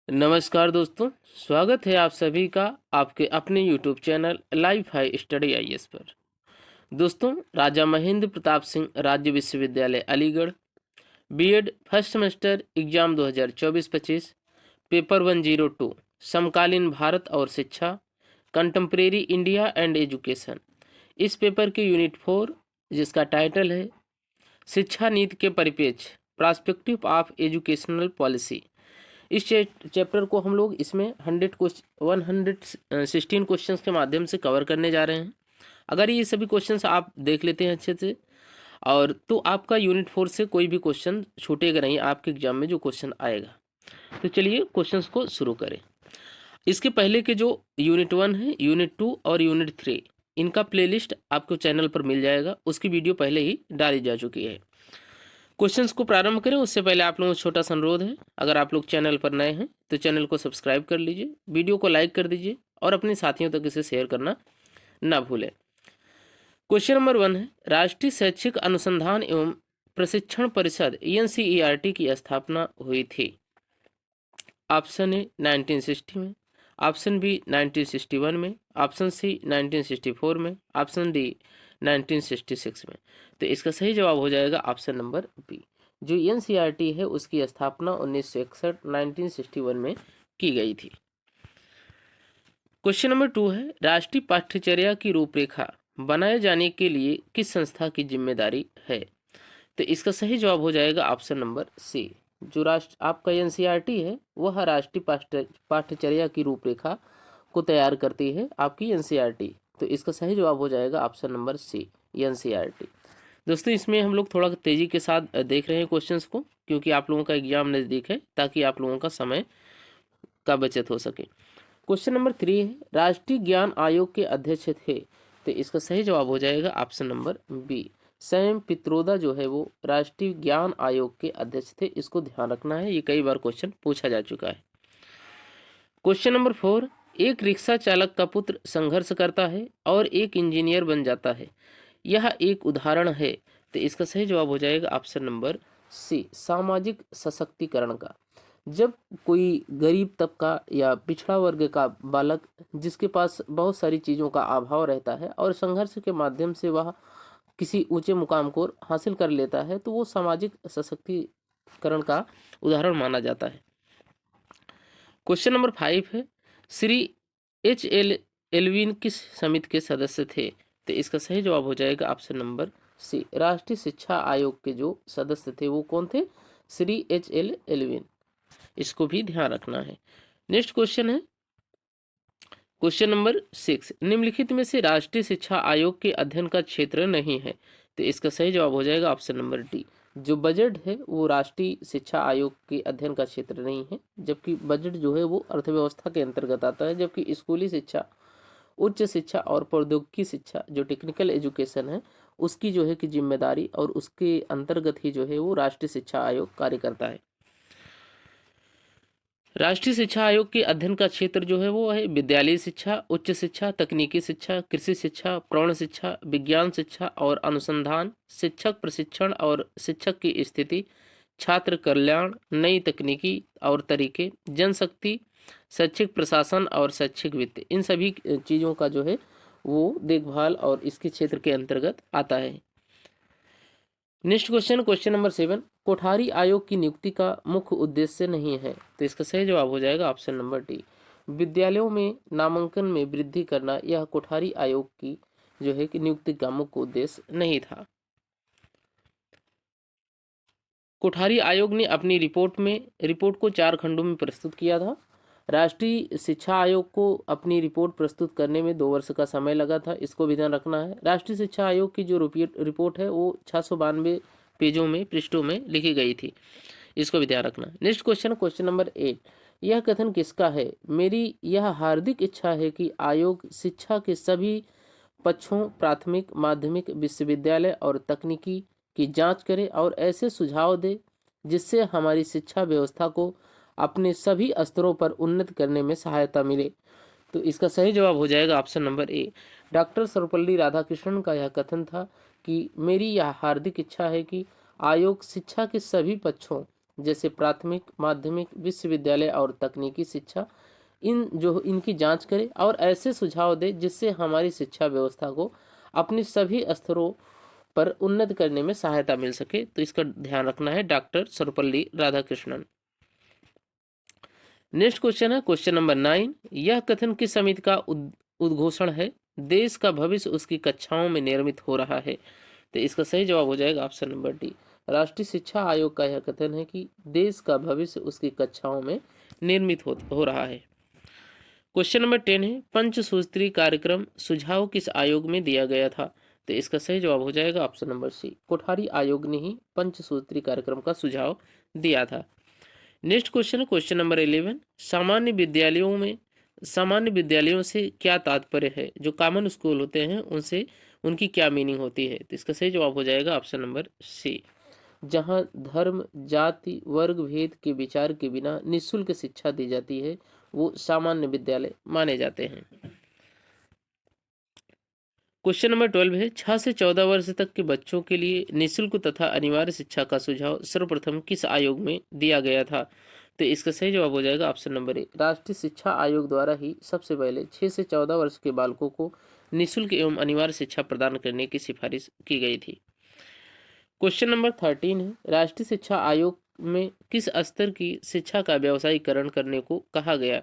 नमस्कार दोस्तों, स्वागत है आप सभी का आपके अपने YouTube channel life high study IAS पर। दोस्तों, राजा महेंद्र प्रताप सिंह राज्य विश्वविद्यालय Aligarh BEd first semester exam 2024-25 paper 102 समकालीन भारत और शिक्षा कंटेम्प्रेरी इंडिया एंड एजुकेशन। इस पेपर के यूनिट 4 जिसका टाइटल है शिक्षा नीति के परिप्रेक्ष्य प्रास्पेक्टिव ऑफ एजुकेशनल पॉलिसी। इस चैप्टर को हम लोग इसमें 116 क्वेश्चंस के माध्यम से कवर करने जा रहे हैं। अगर ये सभी क्वेश्चंस आप देख लेते हैं अच्छे से और तो आपका यूनिट 4 से कोई भी क्वेश्चन छूटेगा नहीं, आपके एग्जाम में जो क्वेश्चन आएगा। तो चलिए क्वेश्चंस को शुरू करें। इसके पहले के जो यूनिट 1 है, यूनिट 2 और यूनिट 3 इनका प्लेलिस्ट आपको चैनल पर मिल जाएगा। उसकी वीडियो पहले ही डाली जा चुकी है। क्वेश्चंस को प्रारंभ करें उससे पहले आप लोगों को छोटा सा अनुरोध है, अगर आप लोग चैनल पर नए हैं तो चैनल को सब्सक्राइब कर लीजिए, वीडियो को लाइक कर दीजिए और अपने साथियों तक इसे शेयर करना ना भूलें। क्वेश्चन नंबर 1 है, राष्ट्रीय शैक्षिक अनुसंधान एवं प्रशिक्षण परिषद एनसीईआरटी की स्थापना हुई थी। ऑप्शन ए 1960 में, ऑप्शन बी 1961 में, ऑप्शन सी 1964 में, ऑप्शन डी 1966 में। तो इसका सही जवाब हो जाएगा ऑप्शन नंबर बी। जो एनसीईआरटी है उसकी स्थापना 1961 में की गई थी। क्वेश्चन नंबर 2 है, राष्ट्रीय पाठ्यचर्या की रूपरेखा बनाए जाने के लिए किस संस्था की जिम्मेदारी है। तो इसका सही जवाब हो जाएगा ऑप्शन नंबर सी। जो राष्ट्र आपका एनसीईआरटी है वह राष्ट्रीय पाठ्यचर्या की रूपरेखा को तैयार करती है आपकी एनसीईआरटी। तो इसका सही जवाब हो जाएगा ऑप्शन नंबर सी, एनसीईआरटी। दोस्तों, इसमें हम लोग थोड़ा तेज़ी के साथ देख रहे हैं क्वेश्चंस को, क्योंकि आप लोगों का एग्जाम नज़दीक है, ताकि आप लोगों का समय का बचत हो सके। क्वेश्चन नंबर 3 है, राष्ट्रीय ज्ञान आयोग के अध्यक्ष थे। तो इसका सही जवाब हो जाएगा option number B, Sam Pitroda जो है वो राष्ट्रीय ज्ञान आयोग के अध्यक्ष थे। इसको ध्यान रखना है, ये कई बार क्वेश्चन पूछा जा चुका है। क्वेश्चन नंबर 4, एक रिक्शा चालक का पुत्र संघर्ष करता है और एक इंजीनियर बन जाता है, यह एक उदाहरण है। तो इसका सही जवाब हो जाएगा ऑप्शन नंबर सी, सामाजिक सशक्तिकरण का। जब कोई गरीब तबका या पिछड़ा वर्ग का बालक जिसके पास बहुत सारी चीज़ों का अभाव रहता है और संघर्ष के माध्यम से वह किसी ऊंचे मुकाम को हासिल कर लेता है, तो वो सामाजिक सशक्तिकरण का उदाहरण माना जाता है। क्वेश्चन नंबर 5 है, श्री H.L. एल्विन किस समिति के सदस्य थे। तो इसका सही जवाब हो जाएगा ऑप्शन नंबर सी, राष्ट्रीय शिक्षा आयोग के जो सदस्य थे वो कौन थे, श्री H.L. एल्विन। इसको भी ध्यान रखना है। नेक्स्ट क्वेश्चन है क्वेश्चन नंबर 6, निम्नलिखित में से राष्ट्रीय शिक्षा आयोग के अध्ययन का क्षेत्र नहीं है। तो इसका सही जवाब हो जाएगा ऑप्शन नंबर डी, जो बजट है वो राष्ट्रीय शिक्षा आयोग के अध्ययन का क्षेत्र नहीं है, जबकि बजट जो है वो अर्थव्यवस्था के अंतर्गत आता है, जबकि स्कूली शिक्षा, उच्च शिक्षा और प्रौद्योगिकी शिक्षा जो टेक्निकल एजुकेशन है उसकी जो है कि जिम्मेदारी और उसके अंतर्गत ही जो है वो राष्ट्रीय शिक्षा आयोग कार्य करता है। राष्ट्रीय शिक्षा आयोग के अध्ययन का क्षेत्र जो है वो है विद्यालयी शिक्षा, उच्च शिक्षा, तकनीकी शिक्षा, कृषि शिक्षा, प्रौढ़ शिक्षा, विज्ञान शिक्षा और अनुसंधान, शिक्षक प्रशिक्षण और शिक्षक की स्थिति, छात्र कल्याण, नई तकनीकी और तरीके, जनशक्ति, शैक्षिक प्रशासन और शैक्षिक वित्त। इन सभी चीज़ों का जो है वो देखभाल और इसके क्षेत्र के अंतर्गत आता है। Next question, question number 7, Kothari आयोग की नियुक्ति का मुख्य उद्देश्य नहीं है। तो इसका सही जवाब हो जाएगा ऑप्शन नंबर डी, विद्यालयों में नामांकन में वृद्धि करना यह कोठारी आयोग की जो है कि नियुक्ति का मुख्य उद्देश्य नहीं था। कोठारी आयोग ने अपनी रिपोर्ट को 4 खंडों में प्रस्तुत किया था। राष्ट्रीय शिक्षा आयोग को अपनी रिपोर्ट प्रस्तुत करने में 2 वर्ष का समय लगा था, इसको भी ध्यान रखना है। राष्ट्रीय शिक्षा आयोग की जो रिपोर्ट है वो 692 पेजों में पृष्ठों में लिखी गई थी, इसको भी ध्यान रखना। नेक्स्ट क्वेश्चन, क्वेश्चन नंबर 8, यह कथन किसका है, मेरी यह हार्दिक इच्छा है कि आयोग शिक्षा के सभी पक्षों प्राथमिक, माध्यमिक, विश्वविद्यालय और तकनीकी की जांच करे और ऐसे सुझाव दे जिससे हमारी शिक्षा व्यवस्था को अपने सभी स्तरों पर उन्नत करने में सहायता मिले। तो इसका सही जवाब हो जाएगा option number A, doctor Sarvepalli Radhakrishnan का यह कथन था कि मेरी यह हार्दिक इच्छा है कि आयोग शिक्षा के सभी पक्षों जैसे प्राथमिक, माध्यमिक, विश्वविद्यालय और तकनीकी शिक्षा, इनकी जांच करे और ऐसे सुझाव दे जिससे हमारी शिक्षा व्यवस्था को अपने सभी स्तरों पर उन्नत करने में सहायता मिल सके। तो इसका ध्यान रखना है doctor Sarvepalli Radhakrishnan. Next question है क्वेश्चन नंबर 9। यह कथन किस समिति का उद्घोषण है? देश का भविष्य उसकी कक्षाओं में निर्मित हो रहा है। तो इसका सही जवाब हो जाएगा ऑप्शन नंबर डी। राष्ट्रीय शिक्षा आयोग का यह कथन है कि देश का भविष्य उसकी कक्षाओं में निर्मित हो रहा है। क्वेश्चन नंबर 10 है पंचसूत्री कार्यक्रम सुझाव किस आयोग में दिया गया था? तो इसका सही जवाब हो जाएगा ऑप्शन नंबर सी। कोठारी आयोग ने ही पंचसूत्री कार्यक्रम का सुझाव दिया था। नेक्स्ट क्वेश्चन है क्वेश्चन नंबर 11। सामान्य विद्यालयों से क्या तात्पर्य है? जो कॉमन स्कूल होते हैं उनसे उनकी क्या मीनिंग होती है? तो इसका सही जवाब हो जाएगा ऑप्शन नंबर सी। जहां धर्म, जाति, वर्ग भेद के विचार के बिना निःशुल्क शिक्षा दी जाती है वो सामान्य विद्यालय माने जाते हैं। क्वेश्चन नंबर 12 है 6 से 14 वर्ष तक के बच्चों के लिए निःशुल्क तथा अनिवार्य शिक्षा का सुझाव सर्वप्रथम किस आयोग में दिया गया था? तो इसका सही जवाब हो जाएगा ऑप्शन नंबर ए। राष्ट्रीय शिक्षा आयोग द्वारा ही सबसे पहले 6 से 14 वर्ष के बालकों को निःशुल्क एवं अनिवार्य शिक्षा प्रदान करने की सिफारिश की गई थी। क्वेश्चन नंबर 13 है राष्ट्रीय शिक्षा आयोग में किस स्तर की शिक्षा का व्यावसायीकरण करने को कहा गया?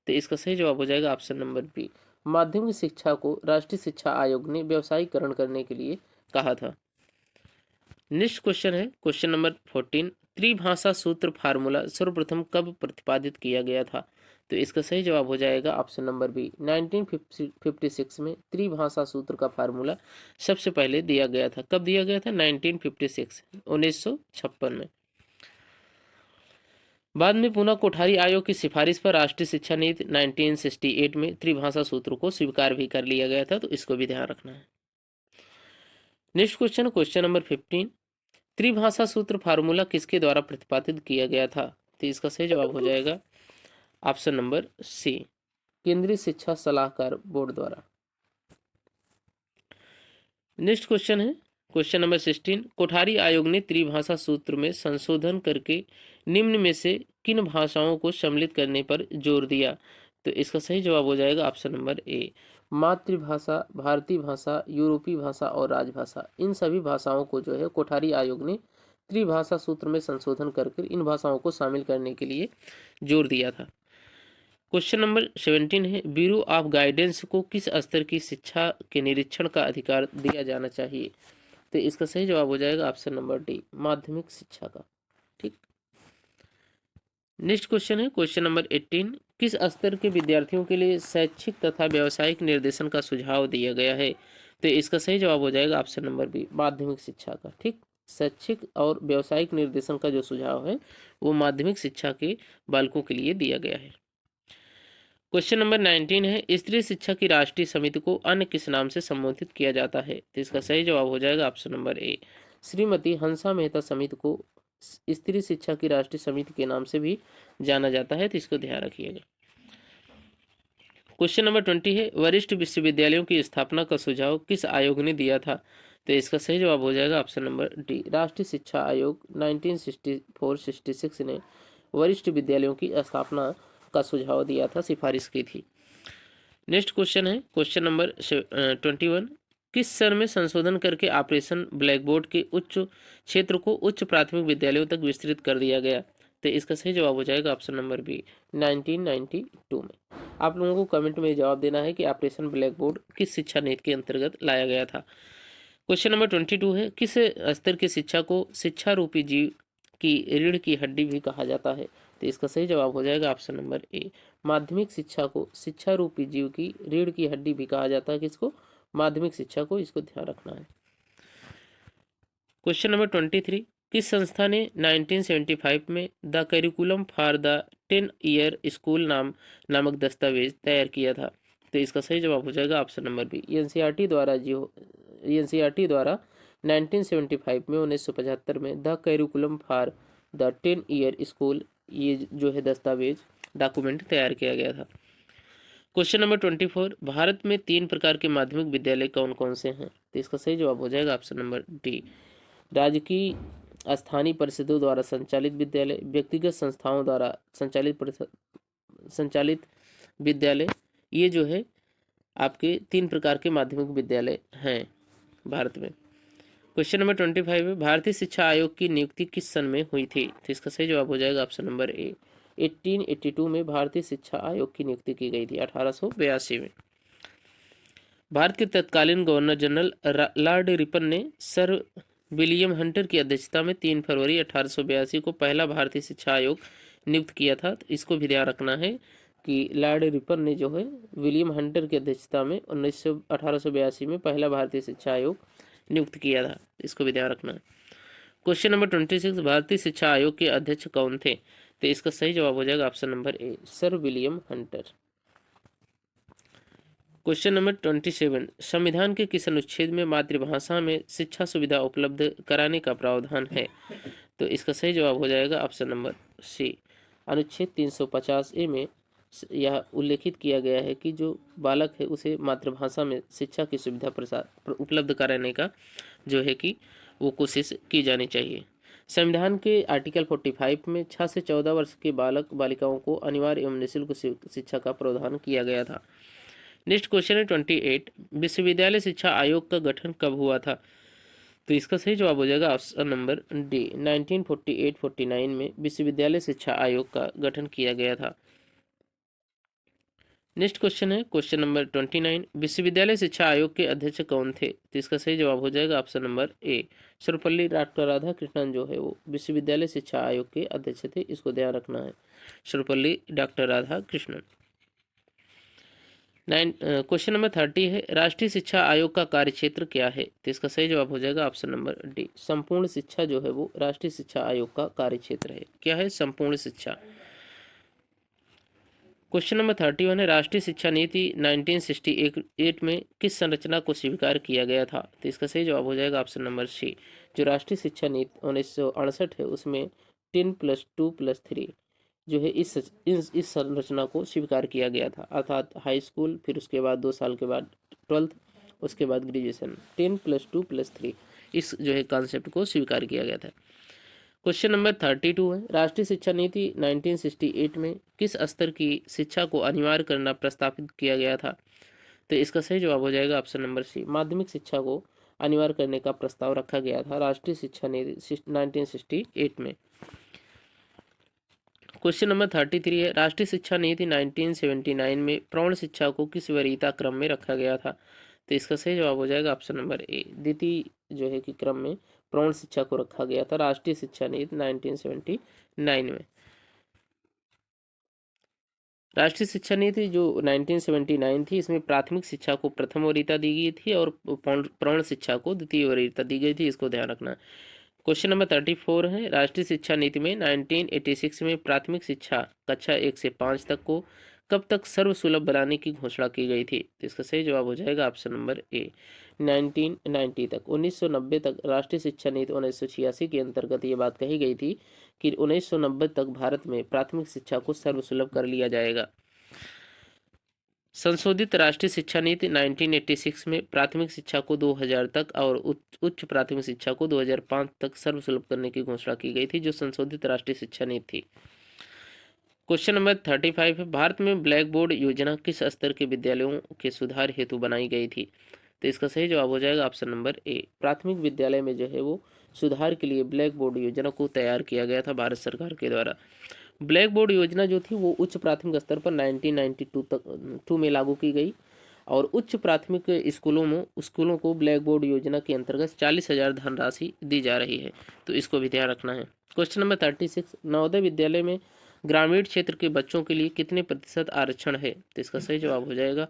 तो इसका सही जवाब हो जाएगा ऑप्शन नंबर बी। माध्यमिक शिक्षा को राष्ट्रीय शिक्षा आयोग ने व्यावसायीकरण करने के लिए कहा था। नेक्स्ट क्वेश्चन है क्वेश्चन नंबर 14। त्रिभाषा सूत्र फार्मूला सर्वप्रथम कब प्रतिपादित किया गया था? तो इसका सही जवाब हो जाएगा ऑप्शन नंबर बी। 1956 में त्रिभाषा सूत्र का फार्मूला सबसे पहले दिया गया था। कब दिया गया था? 1956 में। बाद में पुनः कोठारी आयोग की सिफारिश पर राष्ट्रीय शिक्षा नीति 1968 में त्रिभाषा सूत्र को स्वीकार भी कर लिया गया था। तो इसको भी ध्यान रखना है। Next question question number 15। त्रिभाषा सूत्र फार्मूला किसके द्वारा प्रतिपादित किया गया था? तो इसका सही जवाब हो जाएगा ऑप्शन नंबर सी। केंद्रीय शिक्षा सलाहकार बोर्ड द्वारा। नेक्स्ट क्वेश्चन है क्वेश्चन नंबर 16। कोठारी आयोग ने त्रिभाषा सूत्र में संशोधन करके निम्न में से किन भाषाओं को सम्मिलित करने पर जोर दिया? तो इसका सही जवाब हो जाएगा ऑप्शन नंबर ए। मातृभाषा, भारतीय भाषा, यूरोपीय भाषा और राजभाषा, इन सभी भाषाओं को जो है कोठारी आयोग ने त्रिभाषा सूत्र में संशोधन करके इन भाषाओं को शामिल करने के लिए जोर दिया था। क्वेश्चन नंबर 17 है ब्यूरो ऑफ गाइडेंस को किस स्तर की शिक्षा के निरीक्षण का अधिकार दिया जाना चाहिए? तो इसका सही जवाब हो जाएगा ऑप्शन नंबर डी। माध्यमिक शिक्षा का। ठीक। नेक्स्ट क्वेश्चन है क्वेश्चन नंबर 18। किस स्तर के विद्यार्थियों के लिए शैक्षिक तथा व्यावसायिक निर्देशन का सुझाव दिया गया है? तो इसका सही जवाब हो जाएगा ऑप्शन नंबर बी। माध्यमिक शिक्षा का। ठीक। शैक्षिक और व्यावसायिक निर्देशन का जो सुझाव है वो माध्यमिक शिक्षा के बालकों के लिए दिया गया है। क्वेश्चन नंबर 19 है स्त्री शिक्षा की राष्ट्रीय समिति को अन्य किस नाम से संबोधित किया जाता है? तो इसका सही जवाब हो जाएगा option number A. Shrimati Hansa Mehta समिति को स्त्री शिक्षा की राष्ट्रीय समिति के नाम से भी जाना जाता है। तो इसको ध्यान रखिएगा। क्वेश्चन नंबर 20 है वरिष्ठ विश्वविद्यालयों की स्थापना का सुझाव किस आयोग ने दिया था? तो इसका सही जवाब हो जाएगा ऑप्शन नंबर डी। राष्ट्रीय शिक्षा आयोग 1964-66 ने वरिष्ठ विद्यालयों की स्थापना का सुझाव दिया था, सिफारिश की थी। नेक्स्ट क्वेश्चन है क्वेश्चन नंबर 21। किस सन में संशोधन करके ऑपरेशन ब्लैक बोर्ड के उच्च क्षेत्र को उच्च प्राथमिक विद्यालयों तक विस्तृत कर दिया गया? तो इसका सही जवाब हो जाएगा ऑप्शन नंबर बी। 1992 में। आप लोगों को कमेंट में जवाब देना है कि ऑपरेशन ब्लैक बोर्ड किस शिक्षा नीति के अंतर्गत लाया गया था। क्वेश्चन नंबर 22 है किस स्तर की शिक्षा को शिक्षा रूपी जीव की रीढ़ की हड्डी भी कहा जाता है? तो इसका सही जवाब हो जाएगा ऑप्शन नंबर ए। माध्यमिक शिक्षा को शिक्षा रूपी जीव की रीढ़ की हड्डी भी कहा जाता है। किसको? माध्यमिक शिक्षा को। इसको ध्यान रखना है। Question number 23। किस संस्था ने 1975 में the curriculum for the 10 year school नामक दस्तावेज तैयार किया था? तो इसका सही जवाब हो जाएगा ऑप्शन नंबर बी। एनसीईआरटी द्वारा 1975 में 1975 में the curriculum for the 10 year school ये जो है दस्तावेज डॉक्यूमेंट तैयार किया गया था। Question number 24। भारत में 3 प्रकार के माध्यमिक विद्यालय कौन कौन से हैं? तो इसका सही जवाब हो जाएगा ऑप्शन नंबर डी। राजकीय, स्थानीय परिषदों द्वारा संचालित विद्यालय, व्यक्तिगत संस्थाओं द्वारा संचालित विद्यालय, ये जो है आपके 3 प्रकार के माध्यमिक विद्यालय हैं भारत में। क्वेश्चन नंबर 25 है, भारतीय शिक्षा आयोग की नियुक्ति किस सन में हुई थी? तो इसका सही जवाब हो जाएगा ऑप्शन नंबर ए, 1882 में भारतीय शिक्षा आयोग की नियुक्ति की गई थी, 1882 में। भारत के तत्कालीन गवर्नर जनरल लॉर्ड रिपन ने सर विलियम हंटर की अध्यक्षता में 3 फरवरी 1882 को पहला भारतीय शिक्षा आयोग नियुक्त किया था। तो इसको भी ध्यान रखना है कि लॉर्ड रिपन ने जो है विलियम हंटर की अध्यक्षता में 1882 में पहला भारतीय शिक्षा आयोग नियुक्त किया था, इसको भी ध्यान रखना है। क्वेश्चन नंबर 26, भारतीय शिक्षा आयोग के अध्यक्ष कौन थे? तो इसका सही जवाब हो जाएगा option number A, sir William Hunter. Question number 27, संविधान के किस अनुच्छेद में मातृभाषा में शिक्षा सुविधा उपलब्ध कराने का प्रावधान है? तो इसका सही जवाब हो जाएगा ऑप्शन नंबर सी, अनुच्छेद 350 ए में यह उल्लेखित किया गया है कि जो बालक है उसे मातृभाषा में शिक्षा की सुविधा उपलब्ध कराने का जो है कि वो कोशिश की जानी चाहिए। संविधान के आर्टिकल 45 में 6 से 14 वर्ष के बालक बालिकाओं को अनिवार्य एवं निःशुल्क शिक्षा का प्रावधान किया गया था। नेक्स्ट क्वेश्चन है 28, विश्वविद्यालय शिक्षा आयोग का गठन कब हुआ था? तो इसका सही जवाब हो जाएगा ऑप्शन नंबर डी, 1948-49 में विश्वविद्यालय शिक्षा आयोग का गठन किया गया था। नेक्स्ट क्वेश्चन है क्वेश्चन नंबर 29, विश्वविद्यालय शिक्षा आयोग के अध्यक्ष कौन थे? तो इसका सही जवाब हो जाएगा option number A, Sarvepalli doctor Radhakrishnan जो है वो विश्वविद्यालय शिक्षा आयोग के अध्यक्ष थे, इसको ध्यान रखना है, Sarvepalli doctor Radhakrishnan. Question number 30 है, राष्ट्रीय शिक्षा आयोग का कार्यक्षेत्र क्या है? तो इसका सही जवाब हो जाएगा ऑप्शन नंबर डी, संपूर्ण शिक्षा जो है वो राष्ट्रीय शिक्षा आयोग का कार्यक्षेत्र है। क्या है? संपूर्ण शिक्षा। क्वेश्चन नंबर 31 है, राष्ट्रीय शिक्षा नीति 1968 में किस संरचना को स्वीकार किया गया था? तो इसका सही जवाब हो जाएगा ऑप्शन नंबर सी, जो राष्ट्रीय शिक्षा नीति 1968 है उसमें 10+2+3 जो है इस संरचना को स्वीकार किया गया था, अर्थात हाई स्कूल, फिर उसके बाद 2 साल के बाद 12th, उसके बाद ग्रेजुएशन, 10+2+3 इस जो है कॉन्सेप्ट को स्वीकार किया गया था। क्वेश्चन नंबर 32 है, राष्ट्रीय शिक्षा नीति 1968 में किस स्तर की शिक्षा को अनिवार्य करना प्रस्तावित किया गया था? तो इसका सही जवाब हो जाएगा ऑप्शन नंबर सी, माध्यमिक शिक्षा को अनिवार्य करने का प्रस्ताव रखा गया था राष्ट्रीय शिक्षा नीति 1968 में। क्वेश्चन नंबर 33 है, राष्ट्रीय शिक्षा नीति 1979 में प्रौढ़ शिक्षा को किस वरीयता क्रम में रखा गया था? तो इसका सही जवाब हो जाएगा ऑप्शन नंबर ए, द्वितीय जो है कि क्रम में प्रौढ़ शिक्षा को रखा गया था राष्ट्रीय शिक्षा नीति 1979 में। राष्ट्रीय शिक्षा नीति जो 1979 थी इसमें प्राथमिक शिक्षा को प्रथम वरीयता दी गई थी और प्रौढ़ शिक्षा को द्वितीय वरीयता दी गई थी, इसको ध्यान रखना। क्वेश्चन नंबर 34 है, राष्ट्रीय शिक्षा नीति में 1986 में प्राथमिक शिक्षा कक्षा 1 से 5 तक को कब तक सर्वसुलभ बनाने की घोषणा की गई थी? तो इसका सही जवाब हो जाएगा ऑप्शन नंबर ए, 1990 तक, 1990 तक। राष्ट्रीय शिक्षा नीति 1986 के अंतर्गत ये बात कही गई थी कि 1990 तक भारत में प्राथमिक शिक्षा को सर्वसुलभ कर लिया जाएगा। संशोधित राष्ट्रीय शिक्षा नीति 1986 में प्राथमिक शिक्षा को 2000 तक और उच्च प्राथमिक शिक्षा को 2005 तक सर्वसुलभ करने की घोषणा की गई थी, जो संशोधित राष्ट्रीय शिक्षा नीति थी। क्वेश्चन नंबर 35 है, भारत में ब्लैक बोर्ड योजना किस स्तर के विद्यालयों के सुधार हेतु बनाई गई थी? तो इसका सही जवाब हो जाएगा ऑप्शन नंबर ए, प्राथमिक विद्यालय में जो है वो सुधार के लिए ब्लैक बोर्ड योजना को तैयार किया गया था भारत सरकार के द्वारा। ब्लैक बोर्ड योजना जो थी वो उच्च प्राथमिक स्तर पर 1992 में लागू की गई और उच्च प्राथमिक स्कूलों को ब्लैक बोर्ड योजना के अंतर्गत 40,000 धनराशि दी जा रही है, तो इसको भी ध्यान रखना है। क्वेश्चन नंबर 36, नवोदय विद्यालय में ग्रामीण क्षेत्र के बच्चों के लिए कितने प्रतिशत आरक्षण है? तो इसका सही जवाब हो जाएगा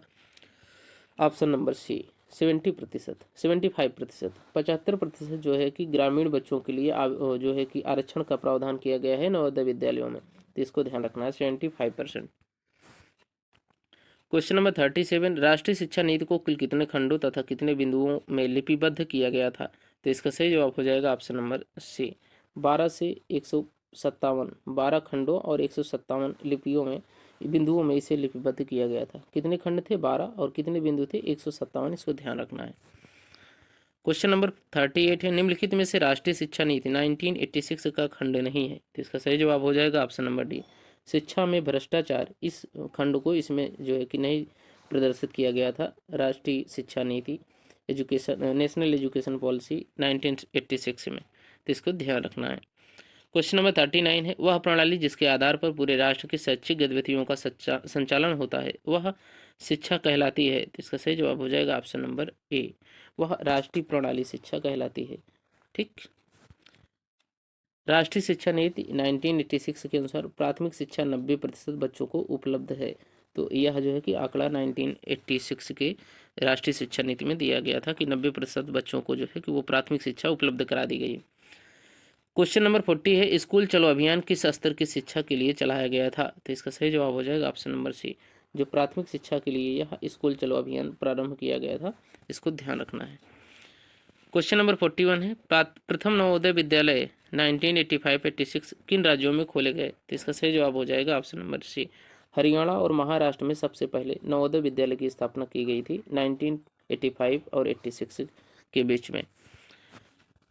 ऑप्शन नंबर सी, 70%, 75%, 75% जो है कि ग्रामीण बच्चों के लिए जो है कि आरक्षण का प्रावधान किया गया है नवोदय विद्यालयों में, तो इसको ध्यान रखना है, 75%। क्वेश्चन नंबर 37, राष्ट्रीय शिक्षा नीति को कुल कितने खंडों तथा कितने बिंदुओं में लिपिबद्ध किया गया था? तो इसका सही जवाब हो जाएगा ऑप्शन नंबर सी, 12 से 157, 12 खंडों और 157 लिपियों में बिंदुओं में इसे लिपिबद्ध किया गया था। कितने खंड थे? 12 और कितने बिंदु थे? 157, इसको ध्यान रखना है। क्वेश्चन नंबर 38 है, निम्नलिखित में से राष्ट्रीय शिक्षा नीति 1986 का खंड नहीं है। तो इसका सही जवाब हो जाएगा ऑप्शन नंबर डी, शिक्षा में भ्रष्टाचार। इस खंड को इसमें जो है कि नहीं प्रदर्शित किया गया था। राष्ट्रीय शिक्षा नीति एजुकेशन नेशनल एजुकेशन पॉलिसी 1986 में, तो इसको ध्यान रखना है। क्वेश्चन नंबर 39 है, वह प्रणाली जिसके आधार पर पूरे राष्ट्र की शैक्षिक गतिविधियों का संचालन होता है वह शिक्षा कहलाती है। तो इसका सही जवाब हो जाएगा ऑप्शन नंबर ए, वह राष्ट्रीय प्रणाली शिक्षा कहलाती है। ठीक, राष्ट्रीय शिक्षा नीति 1986 के अनुसार प्राथमिक शिक्षा 90% बच्चों को उपलब्ध है। तो यह जो है कि आंकड़ा 1986 के राष्ट्रीय शिक्षा नीति में दिया गया था कि 90% बच्चों को जो है कि वो प्राथमिक शिक्षा उपलब्ध करा दी गई। क्वेश्चन नंबर 40 है, स्कूल चलो अभियान किस स्तर की शिक्षा के लिए चलाया गया था। तो इसका सही जवाब हो जाएगा ऑप्शन नंबर सी, जो प्राथमिक शिक्षा के लिए यह स्कूल चलो अभियान प्रारंभ किया गया था, इसको ध्यान रखना है। क्वेश्चन नंबर 41 है, प्रथम नवोदय विद्यालय 1985-86 किन राज्यों में खोले गए। तो इसका सही जवाब हो जाएगा ऑप्शन नंबर सी, हरियाणा और महाराष्ट्र में सबसे पहले नवोदय विद्यालय की स्थापना की गई थी 1985 और 86 के बीच में।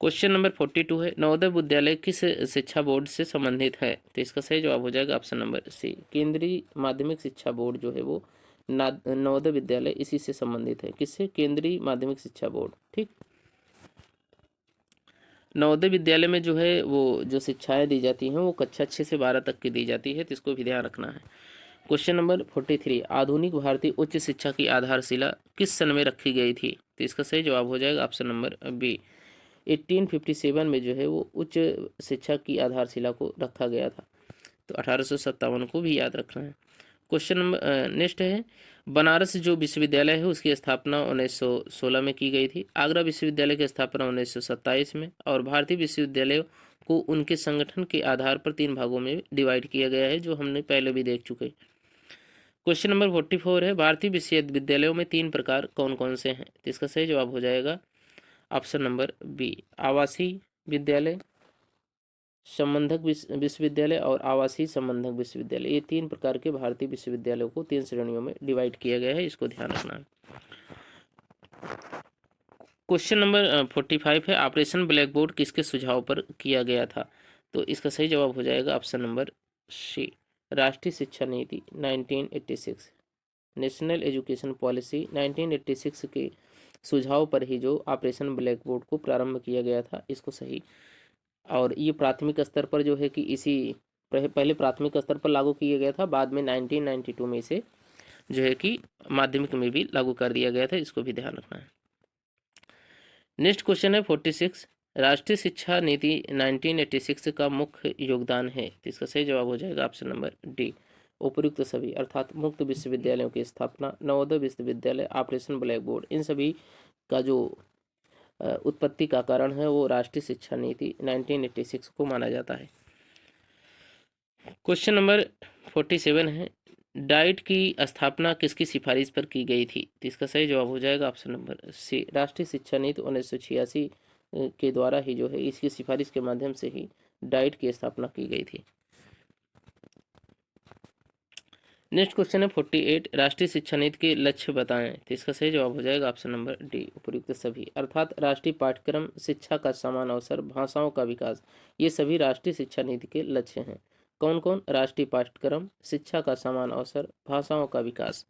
क्वेश्चन नंबर 42 है, नवोदय विद्यालय किस शिक्षा बोर्ड से संबंधित है। तो इसका सही जवाब हो जाएगा ऑप्शन नंबर सी, केंद्रीय माध्यमिक शिक्षा बोर्ड जो है वो नवोदय विद्यालय इसी से संबंधित है। किससे? केंद्रीय माध्यमिक शिक्षा बोर्ड। ठीक, नवोदय विद्यालय में जो है वो जो शिक्षाएं दी जाती हैं वो कक्षा 6 से 12 तक की दी जाती है, तो इसको भी ध्यान रखना है। क्वेश्चन नंबर 43, आधुनिक भारतीय उच्च शिक्षा की आधारशिला किस सन में रखी गई थी। तो इसका सही जवाब हो जाएगा ऑप्शन नंबर बी, 1857 में जो है वो उच्च शिक्षा की आधारशिला को रखा गया था। तो 1857 को भी याद रखना है। क्वेश्चन नंबर नेक्स्ट है, बनारस जो विश्वविद्यालय है उसकी स्थापना 1916 में की गई थी। आगरा विश्वविद्यालय की स्थापना 1927 में, और भारतीय विश्वविद्यालयों को उनके संगठन के आधार पर 3 भागों में डिवाइड किया गया है, जो हमने पहले भी देख चुके। क्वेश्चन नंबर 44 है, भारतीय विश्वविद्यालयों में 3 प्रकार कौन कौन से हैं। तो इसका सही जवाब हो जाएगा ऑप्शन नंबर बी, आवासीय विद्यालय, संबंधक विश्वविद्यालय और आवासीय संबंधक विश्वविद्यालय। ये 3 प्रकार के भारतीय विश्वविद्यालयों को 3 श्रेणियों में डिवाइड किया गया है, इसको ध्यान रखना है। क्वेश्चन नंबर 45 है, ऑपरेशन ब्लैक बोर्ड किसके सुझाव पर किया गया था। तो इसका सही जवाब हो जाएगा ऑप्शन नंबर सी, राष्ट्रीय शिक्षा नीति 1986, नेशनल एजुकेशन पॉलिसी 1986 के सुझाव पर ही जो ऑपरेशन ब्लैक बोर्ड को प्रारंभ किया गया था, इसको सही। और ये प्राथमिक स्तर पर जो है कि इसी पहले प्राथमिक स्तर पर लागू किया गया था, बाद में 1992 में इसे जो है कि माध्यमिक में भी लागू कर दिया गया था, इसको भी ध्यान रखना है। नेक्स्ट क्वेश्चन है 46, राष्ट्रीय शिक्षा नीति 1986 का मुख्य योगदान है। तो इसका सही जवाब हो जाएगा ऑप्शन नंबर डी, उपयुक्त सभी, अर्थात मुक्त विश्वविद्यालयों की स्थापना, नवोदय विश्वविद्यालय, ऑपरेशन ब्लैक बोर्ड, इन सभी का जो उत्पत्ति का कारण है वो राष्ट्रीय शिक्षा नीति 1986 को माना जाता है। क्वेश्चन नंबर 47 है, डाइट की स्थापना किसकी सिफारिश पर की गई थी। तो इसका सही जवाब हो जाएगा ऑप्शन नंबर सी, राष्ट्रीय शिक्षा नीति 1986 के द्वारा ही जो है इसकी सिफारिश के माध्यम से ही डाइट की स्थापना की गई थी। नेक्स्ट क्वेश्चन है 48, राष्ट्रीय शिक्षा नीति के लक्ष्य बताएं। तो इसका सही जवाब हो जाएगा ऑप्शन नंबर डी, उपयुक्त सभी, अर्थात राष्ट्रीय पाठ्यक्रम, शिक्षा का समान अवसर, भाषाओं का विकास, ये सभी राष्ट्रीय शिक्षा नीति के लक्ष्य हैं। कौन कौन? राष्ट्रीय पाठ्यक्रम, शिक्षा का समान अवसर, भाषाओं का विकास।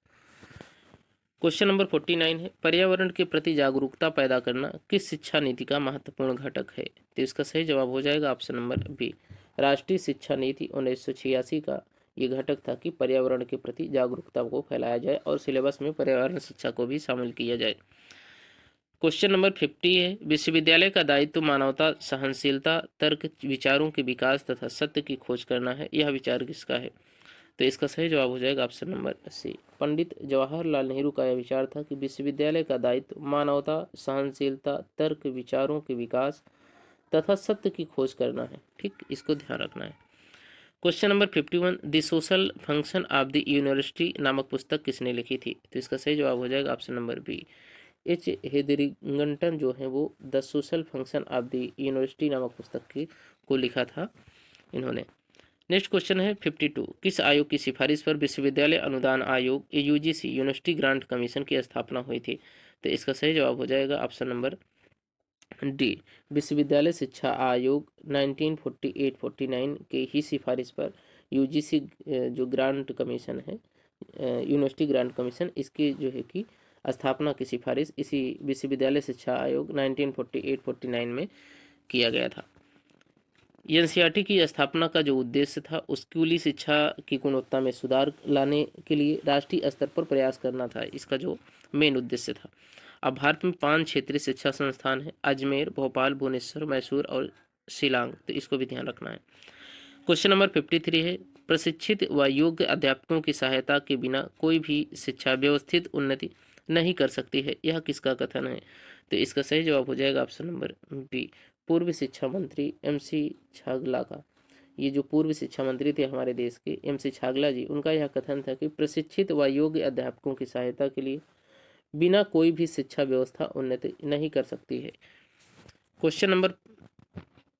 क्वेश्चन नंबर 49 है, पर्यावरण के प्रति जागरूकता पैदा करना किस शिक्षा नीति का महत्वपूर्ण घटक है। तो इसका सही जवाब हो जाएगा ऑप्शन नंबर बी, राष्ट्रीय शिक्षा नीति 1986 का ये घटक था कि पर्यावरण के प्रति जागरूकता को फैलाया जाए और सिलेबस में पर्यावरण शिक्षा को भी शामिल किया जाए। क्वेश्चन नंबर 50 है, विश्वविद्यालय का दायित्व मानवता, सहनशीलता, तर्क, विचारों के विकास तथा सत्य की खोज करना है। यह विचार किसका है। तो इसका सही जवाब हो जाएगा ऑप्शन नंबर सी, पंडित जवाहरलाल नेहरू का यह विचार था कि विश्वविद्यालय का दायित्व मानवता, सहनशीलता, तर्क, विचारों के विकास तथा सत्य की खोज करना है। ठीक, इसको ध्यान रखना है। Question number 51, the social function of the university नामक पुस्तक किसने लिखी थी। तो इसका सही जवाब हो जाएगा ऑप्शन नंबर बी, एच हेदरिंगटन जो है वो the social function of the university नामक पुस्तक को लिखा था इन्होंने। नेक्स्ट क्वेश्चन है 52, किस आयोग की सिफारिश पर विश्वविद्यालय अनुदान आयोग यूजीसी यूनिवर्सिटी ग्रांट कमीशन की स्थापना हुई थी। तो इसका सही जवाब हो जाएगा ऑप्शन नंबर डी, विश्वविद्यालय शिक्षा आयोग 1948-49 के ही सिफारिश पर यूजीसी जो ग्रांट कमीशन है, यूनिवर्सिटी ग्रांट कमीशन, इसकी जो है कि स्थापना की सिफारिश इसी विश्वविद्यालय शिक्षा आयोग 1948-49 में किया गया था। एनसीईआरटी की स्थापना का जो उद्देश्य था, स्कूली शिक्षा की गुणवत्ता में सुधार लाने के लिए राष्ट्रीय स्तर पर प्रयास करना था, इसका जो मेन उद्देश्य था। अब भारत में 5 क्षेत्रीय शिक्षा संस्थान है, अजमेर, भोपाल, भुवनेश्वर, मैसूर और शिलांग, तो इसको भी ध्यान रखना है। क्वेश्चन नंबर 53 है, प्रशिक्षित व योग्य अध्यापकों की सहायता के बिना कोई भी शिक्षा व्यवस्थित उन्नति नहीं कर सकती है, यह किसका कथन है? तो इसका सही जवाब हो जाएगा ऑप्शन नंबर बी, पूर्व शिक्षा मंत्री MC छागला का। ये जो पूर्व शिक्षा मंत्री थे हमारे देश के MC छागला जी, उनका यह कथन था कि प्रशिक्षित व योग्य अध्यापकों की सहायता के लिए बिना कोई भी शिक्षा व्यवस्था उन्नति नहीं कर सकती है। क्वेश्चन नंबर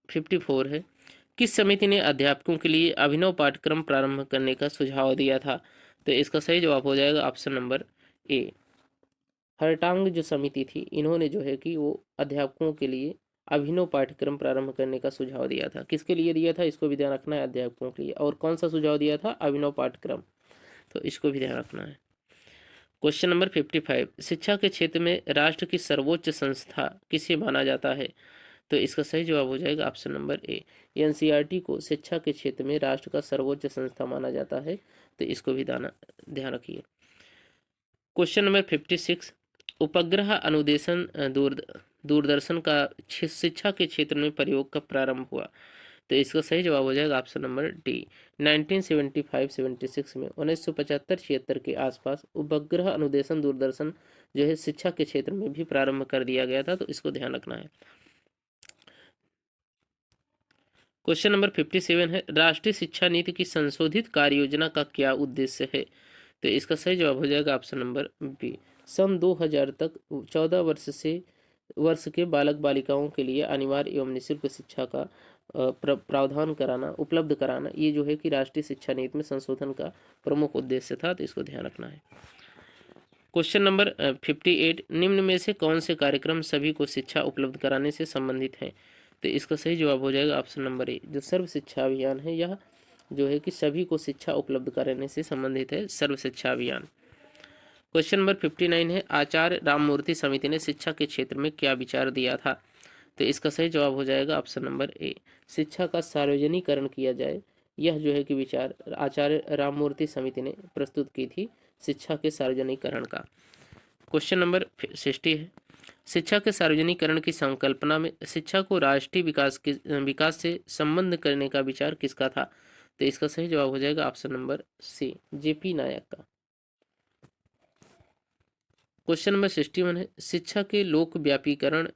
54 है, किस समिति ने अध्यापकों के लिए अभिनव पाठ्यक्रम प्रारंभ करने का सुझाव दिया था? तो इसका सही जवाब हो जाएगा ऑप्शन नंबर ए, हर्टांग जो समिति थी, इन्होंने जो है कि वो अध्यापकों के लिए अभिनव पाठ्यक्रम प्रारंभ करने का सुझाव दिया था। किसके लिए दिया था, इसको भी ध्यान रखना है, अध्यापकों के लिए। और कौन सा सुझाव दिया था? अभिनव पाठ्यक्रम, तो इसको भी ध्यान रखना है। क्वेश्चन नंबर 55, शिक्षा के क्षेत्र में राष्ट्र की सर्वोच्च संस्था किसे माना जाता है? तो इसका सही जवाब हो जाएगा ऑप्शन नंबर ए, एनसीईआरटी को शिक्षा के क्षेत्र में राष्ट्र का सर्वोच्च संस्था माना जाता है, तो इसको भी ध्यान रखिए। क्वेश्चन नंबर 56, उपग्रह अनुदेशन दूरदर्शन का शिक्षा के क्षेत्र में प्रयोग कब प्रारंभ हुआ? तो इसका सही जवाब हो जाएगा ऑप्शन नंबर डी, 1975-76 में, 1975-76 के आसपास उपग्रह अनुदेशन दूरदर्शन जो है शिक्षा के क्षेत्र में भी प्रारंभ कर दिया गया था, तो इसको ध्यान रखना है। क्वेश्चन नंबर 57 है, राष्ट्रीय शिक्षा नीति की संशोधित कार्य योजना का क्या उद्देश्य है? तो इसका सही जवाब हो जाएगा ऑप्शन नंबर बी, सन 2000 तक 14 वर्ष के बालक बालिकाओं के लिए अनिवार्य एवं निःशुल्क शिक्षा का प्रावधान कराना, उपलब्ध कराना, ये जो है कि राष्ट्रीय शिक्षा नीति में संशोधन का प्रमुख उद्देश्य था, तो इसको ध्यान रखना है। क्वेश्चन नंबर 58, निम्न में से कौन से कार्यक्रम सभी को शिक्षा उपलब्ध कराने से संबंधित हैं? तो इसका सही जवाब हो जाएगा ऑप्शन नंबर ए, जो सर्व शिक्षा अभियान है, यह जो है कि सभी को शिक्षा उपलब्ध कराने से संबंधित है, सर्व शिक्षा अभियान। क्वेश्चन नंबर 59 है, आचार्य राममूर्ति समिति ने शिक्षा के क्षेत्र में क्या विचार दिया था? तो इसका सही जवाब हो जाएगा ऑप्शन नंबर ए, शिक्षा का सार्वजनिकरण किया जाए, यह जो है कि विचार आचार्य राममूर्ति समिति ने प्रस्तुत की थी, शिक्षा के सार्वजनिकरण का। क्वेश्चन नंबर 60 है, शिक्षा के सार्वजनिकरण की संकल्पना में शिक्षा को राष्ट्रीय विकास से संबंध करने का विचार किसका था? तो इसका सही जवाब हो जाएगा ऑप्शन नंबर सी, JP नायक का। क्वेश्चन नंबर 61 है, शिक्षा के लोक व्यापीकरण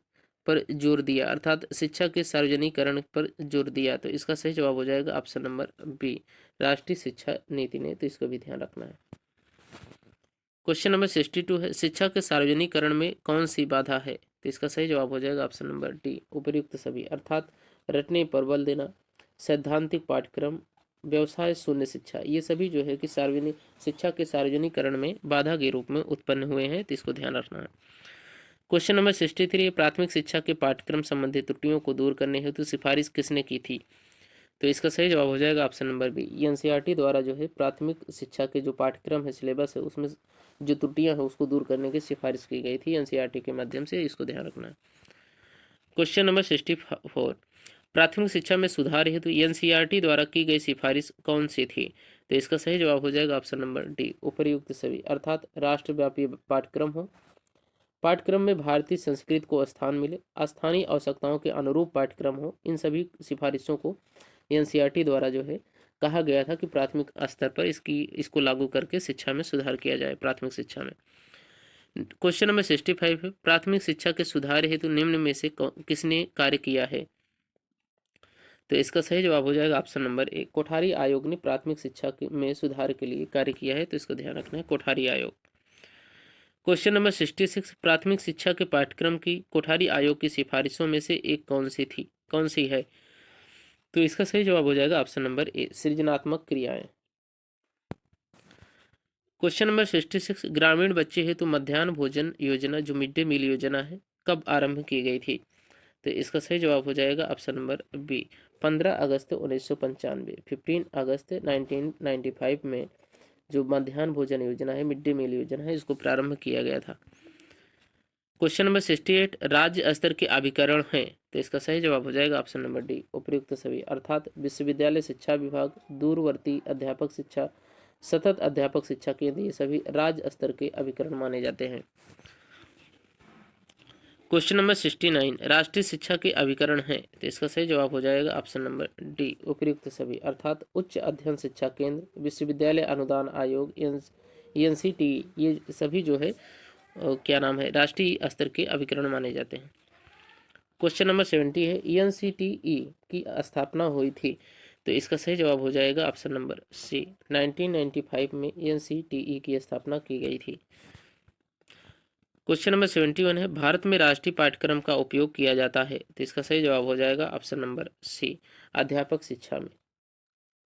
पर जोर दिया, अर्थात शिक्षा के सार्वजनिकरण पर जोर दिया, तो इसका सही जवाब हो जाएगा ऑप्शन नंबर बी, राष्ट्रीय शिक्षा नीति ने, तो इसको भी ध्यान रखना है। क्वेश्चन नंबर 62 है, शिक्षा के सार्वजनिकरण में कौन सी बाधा है? तो इसका सही जवाब हो जाएगा ऑप्शन नंबर डी, उपयुक्त सभी, अर्थात रटने पर बल देना, सैद्धांतिक पाठ्यक्रम, व्यवसाय शून्य शिक्षा, ये सभी जो है कि सार्वजनिक शिक्षा के सार्वजनिकरण में बाधा के रूप में उत्पन्न हुए हैं, तो इसको ध्यान रखना है। क्वेश्चन नंबर 63, प्राथमिक शिक्षा के पाठ्यक्रम संबंधी त्रुटियों को दूर करने हेतु सिफारिश किसने की थी? तो इसका सही जवाब हो जाएगा ऑप्शन नंबर बी, एनसीईआरटी द्वारा जो है प्राथमिक शिक्षा के जो पाठ्यक्रम है, सिलेबस है, उसमें जो त्रुटियां हैं उसको दूर करने की सिफारिश की गई थी एनसीईआरटी के माध्यम से, इसको ध्यान रखना है। क्वेश्चन नंबर 64, प्राथमिक शिक्षा में सुधार हेतु एनसीईआरटी द्वारा की गई सिफारिश कौन सी थी? तो इसका सही जवाब हो जाएगा ऑप्शन नंबर डी, उपयुक्त सभी, अर्थात राष्ट्रव्यापी पाठ्यक्रम हो, पाठ्यक्रम में भारतीय संस्कृति को स्थान मिले, स्थानीय आवश्यकताओं के अनुरूप पाठ्यक्रम हो, इन सभी सिफारिशों को एनसीईआरटी द्वारा जो है कहा गया था कि प्राथमिक स्तर पर इसको लागू करके शिक्षा में सुधार किया जाए, प्राथमिक शिक्षा में। क्वेश्चन नंबर 65 है, प्राथमिक शिक्षा के सुधार हेतु निम्न में से किसने कार्य किया है? तो इसका सही जवाब हो जाएगा ऑप्शन नंबर ए, कोठारी आयोग ने प्राथमिक शिक्षा में सुधार के लिए कार्य किया है, तो इसको ध्यान रखना है, कोठारी आयोग। क्वेश्चन नंबर 66, प्राथमिक शिक्षा के पाठ्यक्रम की कोठारी आयोग की सिफारिशों में से एक कौन सी है? तो इसका सही जवाब हो जाएगा ऑप्शन नंबर ए, सृजनात्मक क्रियाएं। क्वेश्चन नंबर 66, ग्रामीण बच्चे हेतु मध्याह्न भोजन योजना जो मिड डे मील योजना है, कब आरंभ की गई थी? तो इसका सही जवाब हो जाएगा ऑप्शन नंबर बी, 15 अगस्त 1995, 15 अगस्त 1995 में जो मध्याह्न भोजन योजना है, मिड डे मील योजना है, इसको प्रारंभ किया गया था। क्वेश्चन नंबर 68, राज्य स्तर के अभिकरण हैं, तो इसका सही जवाब हो जाएगा ऑप्शन नंबर डी, उपयुक्त सभी, अर्थात विश्वविद्यालय शिक्षा विभाग, दूरवर्ती अध्यापक शिक्षा, सतत अध्यापक शिक्षा केंद्र, ये सभी राज्य स्तर के अभिकरण माने जाते हैं। क्वेश्चन नंबर 69, राष्ट्रीय शिक्षा के अभिकरण हैं, तो इसका सही जवाब हो जाएगा ऑप्शन नंबर डी, उपयुक्त सभी, अर्थात उच्च अध्ययन शिक्षा केंद्र, विश्वविद्यालय अनुदान आयोग, एनसीटी, ये सभी जो है क्या नाम है, राष्ट्रीय स्तर के अभिकरण माने जाते हैं। क्वेश्चन नंबर 70 है, एनसीटीई की स्थापना हुई थी, तो इसका सही जवाब हो जाएगा ऑप्शन नंबर सी, 1995 में एनसीटीई की स्थापना की गई थी। क्वेश्चन नंबर 71 है, भारत में राष्ट्रीय पाठ्यक्रम का उपयोग किया जाता है, तो इसका सही जवाब हो जाएगा ऑप्शन नंबर सी, अध्यापक शिक्षा में।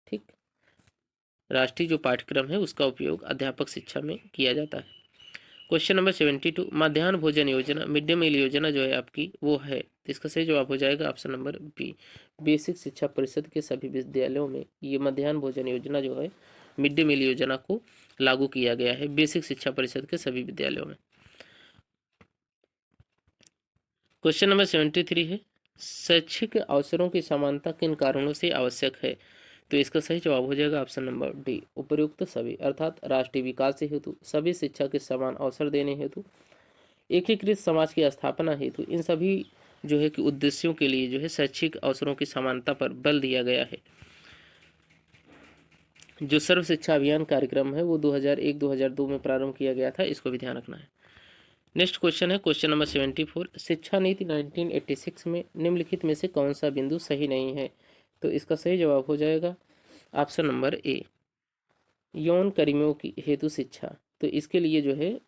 ठीक, राष्ट्रीय जो पाठ्यक्रम है उसका उपयोग अध्यापक शिक्षा में किया जाता है। क्वेश्चन नंबर 72, मध्याह्न भोजन योजना, मिड डे मील योजना जो है आपकी वो है, तो इसका सही जवाब हो जाएगा ऑप्शन नंबर बी, बेसिक शिक्षा परिषद के सभी विद्यालयों में ये मध्याह्न भोजन योजना जो है, मिड डे मील योजना को लागू किया गया है बेसिक शिक्षा परिषद के सभी विद्यालयों में। क्वेश्चन नंबर 73 है, शैक्षिक अवसरों की समानता किन कारणों से आवश्यक है, तो इसका सही जवाब हो जाएगा ऑप्शन नंबर डी, उपयुक्त सभी, अर्थात राष्ट्रीय विकास हेतु, सभी शिक्षा के समान अवसर देने हेतु, एकीकृत समाज की स्थापना हेतु, इन सभी जो है कि उद्देश्यों के लिए जो है शैक्षिक अवसरों की समानता पर बल दिया गया है। जो सर्व शिक्षा अभियान कार्यक्रम है वो 2001-2002 में प्रारंभ किया गया था, इसको भी ध्यान रखना है। नेक्स्ट क्वेश्चन है क्वेश्चन नंबर 74, शिक्षा नीति 1986 में निम्नलिखित में से कौन सा बिंदु सही नहीं है, तो इसका सही जवाब हो जाएगा ऑप्शन नंबर ए, यौन कर्मियों की हेतु शिक्षा, तो इसके लिए जो है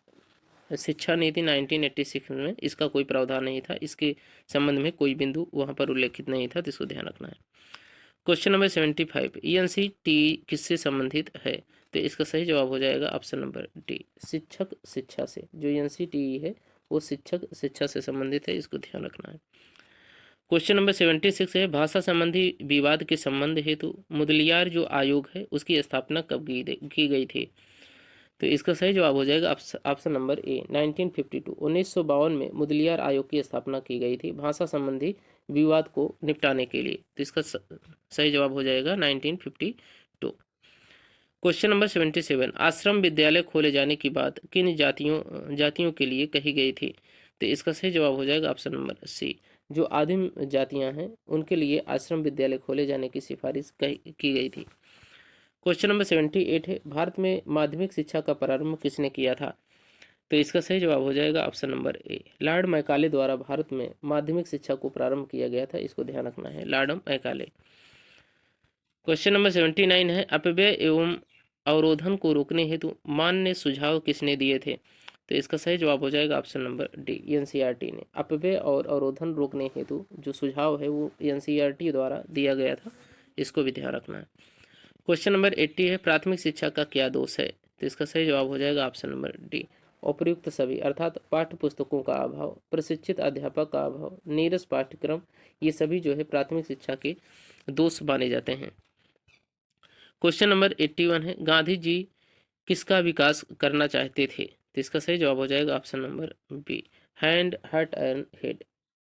शिक्षा नीति 1986 में इसका कोई प्रावधान नहीं था, इसके संबंध में कोई बिंदु वहां पर उल्लेखित नहीं था, तो इसको ध्यान रखना है। क्वेश्चन नंबर 75, एनसीटी किससे संबंधित है, तो इसका सही जवाब हो जाएगा ऑप्शन नंबर डी, शिक्षक शिक्षा से, जो एनसीटी है वो शिक्षक शिक्षा से संबंधित है, इसको ध्यान रखना है। क्वेश्चन नंबर 76 है, भाषा संबंधी विवाद के संबंध हेतु मुदलियार जो आयोग है उसकी स्थापना कब की गई थी, तो इसका सही जवाब हो जाएगा ऑप्शन नंबर ए, 1952, 1952 में मुदलियार आयोग की स्थापना की गई थी भाषा संबंधी विवाद को निपटाने के लिए, तो इसका सही जवाब हो जाएगा 1952। क्वेश्चन नंबर 77, आश्रम विद्यालय खोले जाने की बात किन जातियों के लिए कही गई थी, तो इसका सही जवाब हो जाएगा ऑप्शन नंबर सी, जो आदिम जातियां हैं उनके लिए आश्रम विद्यालय खोले जाने की सिफारिश की गई थी। क्वेश्चन नंबर 78 है, भारत में माध्यमिक शिक्षा का प्रारंभ किसने किया था, तो इसका सही जवाब हो जाएगा option number A, Lord Macaulay द्वारा भारत में माध्यमिक शिक्षा को प्रारंभ किया गया था, इसको ध्यान रखना है, लॉर्ड मैकाले। क्वेश्चन नंबर 79 है, अपव्यय एवं अवरोधन को रोकने हेतु मान्य सुझाव किसने दिए थे, तो इसका सही जवाब हो जाएगा ऑप्शन नंबर डी, एनसीईआरटी ने। अपव्यय और अवरोधन रोकने हेतु जो सुझाव है वो एनसीईआरटी द्वारा दिया गया था, इसको भी ध्यान रखना है। क्वेश्चन नंबर 80 है, प्राथमिक शिक्षा का क्या दोष है, तो इसका सही जवाब हो जाएगा ऑप्शन नंबर डी, उपयुक्त सभी, अर्थात पाठ्य पुस्तकों का अभाव, प्रशिक्षित अध्यापक का अभाव, नीरस पाठ्यक्रम, ये सभी जो है प्राथमिक शिक्षा के दोष माने जाते हैं। क्वेश्चन नंबर 81 है, गांधी जी किसका विकास करना चाहते थे, तो इसका सही जवाब हो जाएगा option number B, hand heart and head.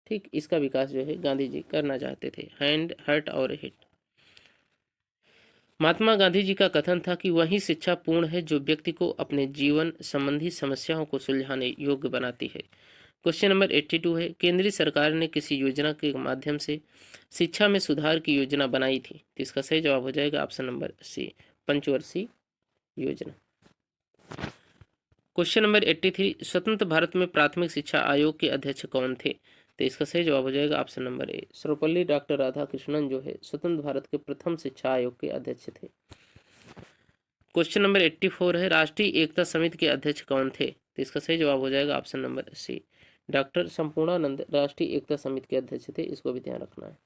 ठीक, इसका विकास जो है गांधी जी करना चाहते थे, हैंड हार्ट और हेड। महात्मा गांधी जी का कथन था कि वही शिक्षा पूर्ण है जो व्यक्ति को अपने जीवन संबंधी समस्याओं को सुलझाने योग्य बनाती है। क्वेश्चन नंबर 82 है, केंद्रीय सरकार ने किसी योजना के माध्यम से शिक्षा में सुधार की योजना बनाई थी, तो इसका सही जवाब हो जाएगा ऑप्शन नंबर सी, पंचवर्षीय योजना। क्वेश्चन नंबर 83, स्वतंत्र भारत में प्राथमिक शिक्षा आयोग के अध्यक्ष कौन थे, तो इसका सही जवाब हो जाएगा option number A, Sarvepalli doctor Radhakrishnan जो है स्वतंत्र भारत के प्रथम शिक्षा आयोग के अध्यक्ष थे। क्वेश्चन नंबर 84 है, राष्ट्रीय एकता समिति के अध्यक्ष कौन थे, तो इसका सही जवाब हो जाएगा option number C, doctor Sampurnanand राष्ट्रीय एकता समिति के अध्यक्ष थे, इसको भी ध्यान रखना है।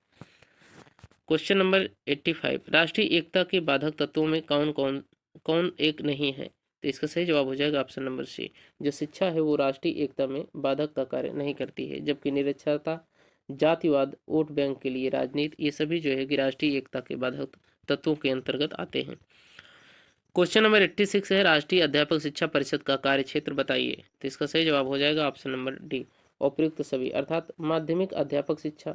क्वेश्चन नंबर 85, राष्ट्रीय एकता के बाधक तत्वों में कौन एक नहीं है, तो इसका सही जवाब हो जाएगा ऑप्शन नंबर सी, जो शिक्षा है वो राष्ट्रीय एकता में बाधक का कार्य नहीं करती है, जबकि निरक्षरता, जातिवाद, वोट बैंक के लिए राजनीति, ये सभी जो है कि राष्ट्रीय एकता के बाधक तत्वों के अंतर्गत आते हैं। क्वेश्चन नंबर 86 है, राष्ट्रीय अध्यापक शिक्षा परिषद का कार्य क्षेत्र बताइए। तो इसका सही जवाब हो जाएगा ऑप्शन नंबर डी, उपयुक्त सभी, अर्थात माध्यमिक अध्यापक शिक्षा,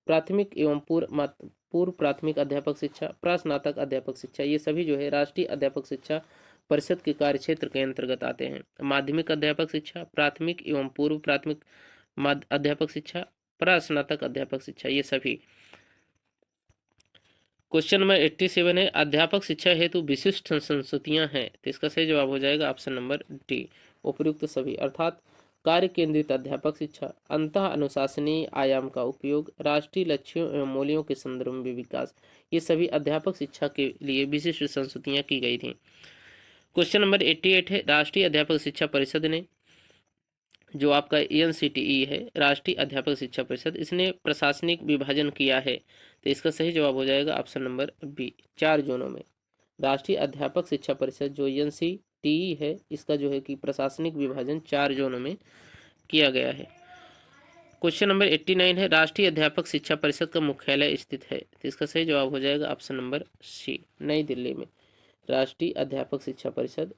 प्राथमिक एवं पूर्व प्राथमिक अध्यापक शिक्षा, प्रास्नातक अध्यापक शिक्षा, ये सभी जो है राष्ट्रीय अध्यापक शिक्षा परिषद के कार्य क्षेत्र के अंतर्गत आते हैं। माध्यमिक अध्यापक शिक्षा, प्राथमिक एवं पूर्व प्राथमिक अध्यापक शिक्षा, प्रास्नातक अध्यापक शिक्षा, ये सभी। क्वेश्चन नंबर 87 है, अध्यापक शिक्षा हेतु विशिष्ट संस्तुतियां हैं। तो इसका सही जवाब हो जाएगा ऑप्शन नंबर डी, उपयुक्त सभी, अर्थात कार्य केंद्रित अध्यापक शिक्षा, अंतः अनुशासनीय आयाम का उपयोग, राष्ट्रीय लक्ष्यों एवं मूल्यों के संदर्भ में विकास, ये सभी अध्यापक शिक्षा के लिए विशिष्ट संस्तुतियां की गई थी। क्वेश्चन नंबर 88 है, राष्ट्रीय अध्यापक शिक्षा परिषद ने, जो आपका NCTE है, राष्ट्रीय अध्यापक शिक्षा परिषद, इसने प्रशासनिक विभाजन किया है। तो इसका सही जवाब हो जाएगा ऑप्शन नंबर बी, 4 जोनों में। राष्ट्रीय अध्यापक शिक्षा परिषद जो NCTE है, इसका जो है कि प्रशासनिक विभाजन 4 जोनों में किया गया है। क्वेश्चन नंबर 89 है, राष्ट्रीय अध्यापक शिक्षा परिषद का मुख्यालय स्थित है। तो इसका सही जवाब हो जाएगा ऑप्शन नंबर सी, नई दिल्ली में। राष्ट्रीय अध्यापक शिक्षा परिषद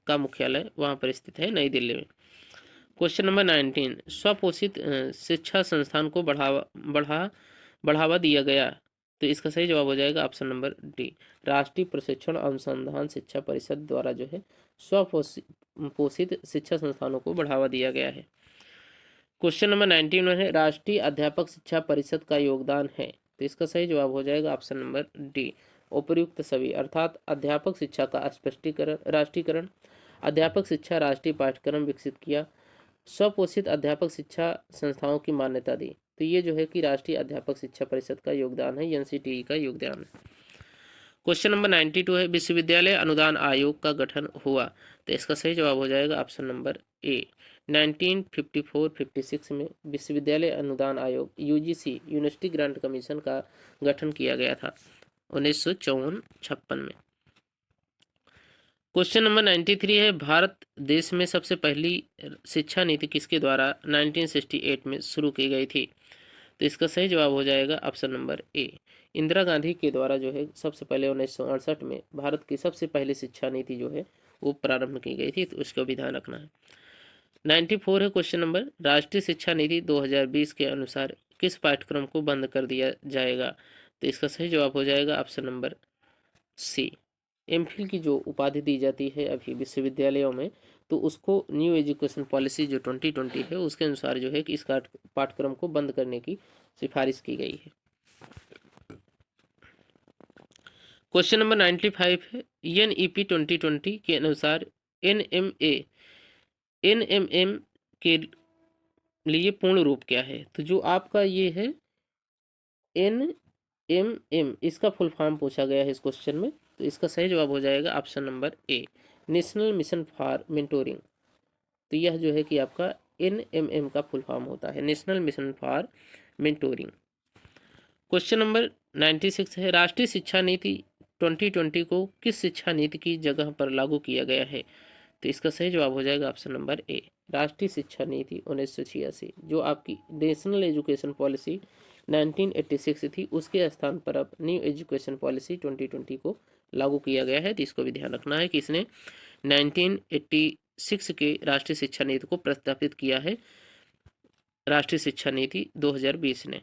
का मुख्यालय वहाँ पर स्थित है, नई दिल्ली में। क्वेश्चन नंबर 19, स्वपोषित शिक्षा संस्थान को बढ़ावा दिया गया। तो इसका सही जवाब हो जाएगा ऑप्शन नंबर डी, राष्ट्रीय प्रशिक्षण अनुसंधान शिक्षा परिषद द्वारा जो है स्वपोषित शिक्षा संस्थानों को बढ़ावा दिया गया है। क्वेश्चन नंबर 91 है, राष्ट्रीय अध्यापक शिक्षा परिषद का योगदान है। तो इसका सही जवाब हो जाएगा ऑप्शन नंबर डी, उपयुक्त सभी, अर्थात अध्यापक शिक्षा का स्पष्टीकरण, राष्ट्रीयकरण, अध्यापक शिक्षा राष्ट्रीय पाठ्यक्रम विकसित किया, स्वपोषित अध्यापक शिक्षा संस्थाओं की मान्यता दी। तो ये जो है कि राष्ट्रीय अध्यापक शिक्षा परिषद का योगदान है, NCTE का योगदान है। क्वेश्चन नंबर 92 है, विश्वविद्यालय अनुदान आयोग का गठन हुआ। तो इसका सही जवाब हो जाएगा ऑप्शन नंबर ए, 1954-56 में विश्वविद्यालय अनुदान आयोग UGC, यूनिवर्सिटी ग्रांट कमीशन का गठन किया गया था 1954-56 में। क्वेश्चन नंबर 93 है, भारत देश में सबसे पहली शिक्षा नीति किसके द्वारा 1968 में शुरू की गई थी। तो इसका सही जवाब हो जाएगा option number A, Indira Gandhi के द्वारा जो है सबसे पहले 1968 में भारत की सबसे पहली शिक्षा नीति जो है वो प्रारंभ की गई थी। तो उसका भी ध्यान रखना है। 94 है क्वेश्चन नंबर, राष्ट्रीय शिक्षा नीति 2020 के अनुसार किस पाठ्यक्रम को बंद कर दिया जाएगा। तो इसका सही जवाब हो जाएगा ऑप्शन नंबर सी, MPhil की जो उपाधि दी जाती है अभी विश्वविद्यालयों में, तो उसको न्यू एजुकेशन पॉलिसी जो 2020 है उसके अनुसार जो है कि इस पाठ्यक्रम को बंद करने की सिफारिश की गई है। क्वेश्चन नंबर 95 है, NEP 2020 के अनुसार NMM के लिए पूर्ण रूप क्या है। तो जो आपका ये है NMM, इसका फुल फॉर्म पूछा गया है इस क्वेश्चन में। तो इसका सही जवाब हो जाएगा option number A, national mission for mentoring. तो यह जो है कि आपका NMM का फुल फॉर्म होता है, national mission for mentoring. Question number 96 है, राष्ट्रीय शिक्षा नीति 2020 को किस शिक्षा नीति की जगह पर लागू किया गया है। तो इसका सही जवाब हो जाएगा ऑप्शन नंबर ए, राष्ट्रीय शिक्षा नीति 1986, जो आपकी नेशनल एजुकेशन पॉलिसी 1986 थी, उसके स्थान पर अब न्यू एजुकेशन पॉलिसी 2020 को लागू किया गया है। तो इसको भी ध्यान रखना है कि इसने 1986 के राष्ट्रीय शिक्षा नीति को प्रस्तावित किया है राष्ट्रीय शिक्षा नीति 2020 ने।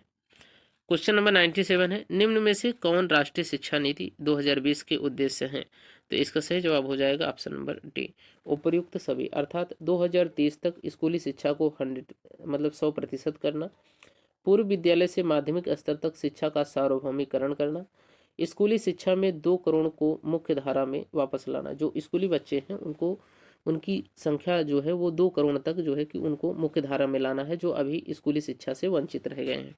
क्वेश्चन नंबर 97 है, निम्न में से कौन राष्ट्रीय शिक्षा नीति 2020 के उद्देश्य हैं। तो इसका सही जवाब हो जाएगा ऑप्शन नंबर डी, उपयुक्त सभी, अर्थात 2030 तक स्कूली शिक्षा को 100% करना, पूर्व विद्यालय से माध्यमिक स्तर तक शिक्षा का सार्वभौमिकरण करना, स्कूली शिक्षा में 2 करोड़ को मुख्य धारा में वापस लाना। जो स्कूली बच्चे हैं उनको, उनकी संख्या जो है वो 2 करोड़ तक जो है कि उनको मुख्य धारा में लाना है, जो अभी स्कूली शिक्षा से वंचित रह गए हैं।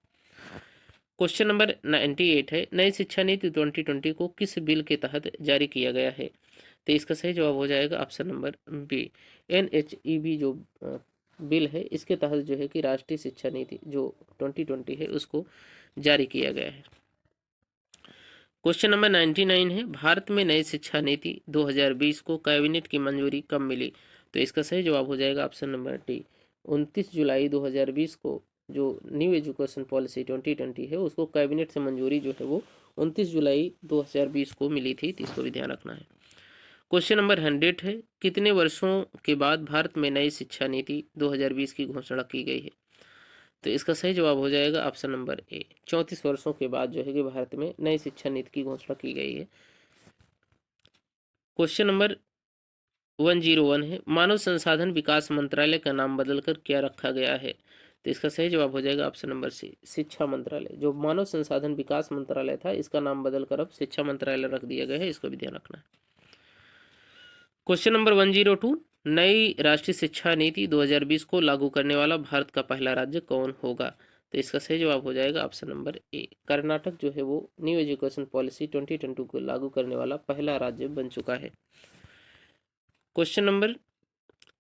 क्वेश्चन नंबर 98 है, नई शिक्षा नीति 2020 को किस बिल के तहत जारी किया गया है। तो इसका सही जवाब हो जाएगा ऑप्शन नंबर बी, NHEB जो बिल है इसके तहत जो है कि राष्ट्रीय शिक्षा नीति जो 2020 है उसको जारी किया गया है। क्वेश्चन नंबर 99 है, भारत में नई शिक्षा नीति 2020 को कैबिनेट की मंजूरी कब मिली। तो इसका सही जवाब हो जाएगा ऑप्शन नंबर डी, 29 जुलाई 2020 को जो न्यू एजुकेशन पॉलिसी 2020 है उसको कैबिनेट से मंजूरी जो है वो 29 जुलाई 2020 को मिली थी, तो इसको भी ध्यान रखना है। क्वेश्चन नंबर 100 है, कितने वर्षों के बाद भारत में नई शिक्षा नीति 2020 की घोषणा की गई है? तो इसका सही जवाब हो जाएगा ऑप्शन नंबर ए, 34 वर्षों के बाद जो है कि भारत में नई शिक्षा नीति की घोषणा की गई है। क्वेश्चन नंबर 101 है, मानव संसाधन विकास मंत्रालय का नाम बदलकर क्या रखा गया है? तो इसका सही जवाब हो जाएगा ऑप्शन नंबर सी, शिक्षा मंत्रालय। जो मानव संसाधन विकास मंत्रालय था इसका नाम बदलकर अब शिक्षा मंत्रालय रख दिया गया है, इसको भी ध्यान रखना है। क्वेश्चन नंबर 102, नई राष्ट्रीय शिक्षा नीति 2020 को लागू करने वाला भारत का पहला राज्य कौन होगा? तो इसका सही जवाब हो जाएगा ऑप्शन नंबर ए, कर्नाटक जो है वो न्यू एजुकेशन पॉलिसी 2022 को लागू करने वाला पहला राज्य बन चुका है। क्वेश्चन नंबर